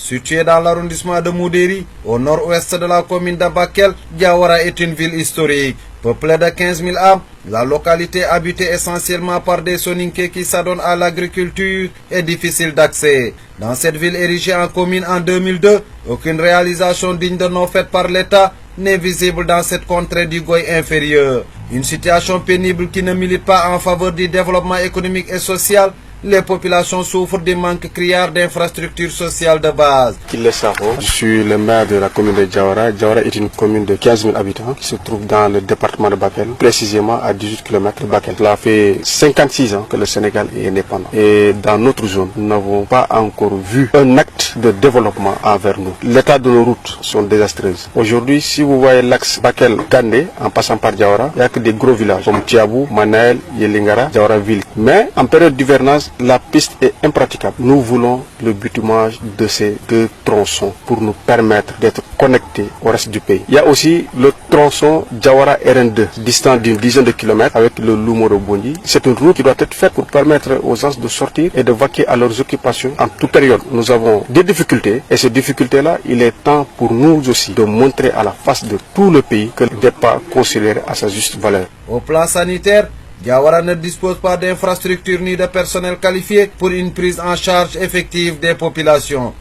Située dans l'arrondissement de Moudéri, au nord-ouest de la commune de Bakel, Diawara est une ville historique. Peuplée de 15 000 âmes, la localité habitée essentiellement par des Soninké qui s'adonnent à l'agriculture est difficile d'accès. Dans cette ville érigée en commune en 2002, aucune réalisation digne de nom faite par l'État n'est visible dans cette contrée du Goy inférieur. Une situation pénible qui ne milite pas en faveur du développement économique et social. Les populations souffrent du manque criard d'infrastructures sociales de base. Je suis le maire de la commune de Diawara. Diawara est une commune de 15 000 habitants qui se trouve dans le département de Bakel, précisément à 18 km de Bakel. Cela fait 56 ans que le Sénégal est indépendant. Et dans notre zone, nous n'avons pas encore vu un acte de développement envers nous. L'état de nos routes sont désastreuses. Aujourd'hui, si vous voyez l'axe Bakel-Gandé, en passant par Diawara, il n'y a que des gros villages comme Tiabou, Manael, Yelingara, Diawara-Ville. Mais en période d'hivernage, la piste est impraticable. Nous voulons le bitumage de ces deux tronçons pour nous permettre d'être connectés au reste du pays. Il y a aussi le tronçon Diawara RN2, distant d'une dizaine de kilomètres avec le Lumoro-Bondi. C'est une route qui doit être faite pour permettre aux gens de sortir et de vaquer à leurs occupations en toute période. Nous avons des difficultés et ces difficultés-là, il est temps pour nous aussi de montrer à la face de tout le pays que n'est pas considéré à sa juste valeur. Au plan sanitaire, Diawara ne dispose pas d'infrastructures ni de personnel qualifié pour une prise en charge effective des populations.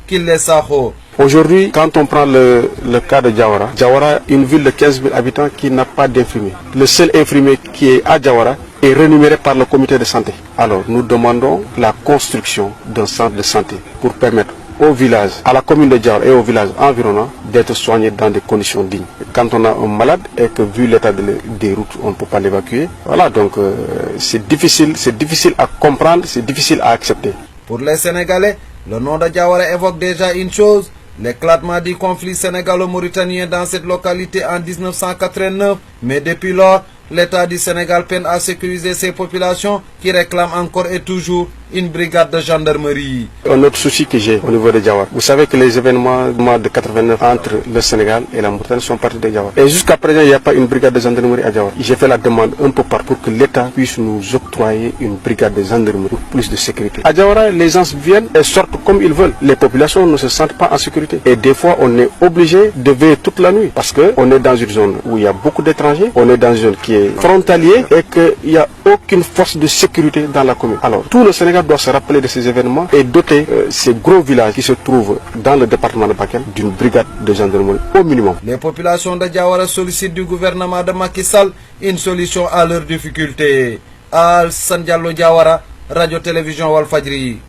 Aujourd'hui, quand on prend le cas de Diawara, Diawara, une ville de 15 000 habitants qui n'a pas d'infirmier. Le seul infirmier qui est à Diawara est rémunéré par le comité de santé. Alors, nous demandons la construction d'un centre de santé pour permettre au village, à la commune de Diawara et au village environnant d'être soignés dans des conditions dignes. Quand on a un malade et que vu l'état des routes, on ne peut pas l'évacuer. Voilà, donc c'est difficile à comprendre, c'est difficile à accepter. Pour les Sénégalais, le nom de Diawara évoque déjà une chose, l'éclatement du conflit sénégalo-mauritanien dans cette localité en 1989. Mais depuis lors, l'État du Sénégal peine à sécuriser ses populations qui réclament encore et toujours une brigade de gendarmerie. Un autre souci que j'ai au niveau de Diawara, vous savez que les événements de 89 entre le Sénégal et la Mauritanie sont partis de Diawara. Et jusqu'à présent, il n'y a pas une brigade de gendarmerie à Diawara. J'ai fait la demande un peu partout pour que l'État puisse nous octroyer une brigade de gendarmerie pour plus de sécurité. À Diawara, les gens viennent et sortent comme ils veulent. Les populations ne se sentent pas en sécurité. Et des fois, on est obligé de veiller toute la nuit parce qu'on est dans une zone où il y a beaucoup d'étrangers, on est dans une zone qui est frontalière et qu'il n'y a aucune force de sécurité dans la commune. Alors, tout le Sénégal doit se rappeler de ces événements et doter ces gros villages qui se trouvent dans le département de Bakel d'une brigade de gendarmerie au minimum. Les populations de Diawara sollicitent du gouvernement de Macky Sall une solution à leurs difficultés. Alassane Diallo Diawara, Radio-Télévision Walfadjri.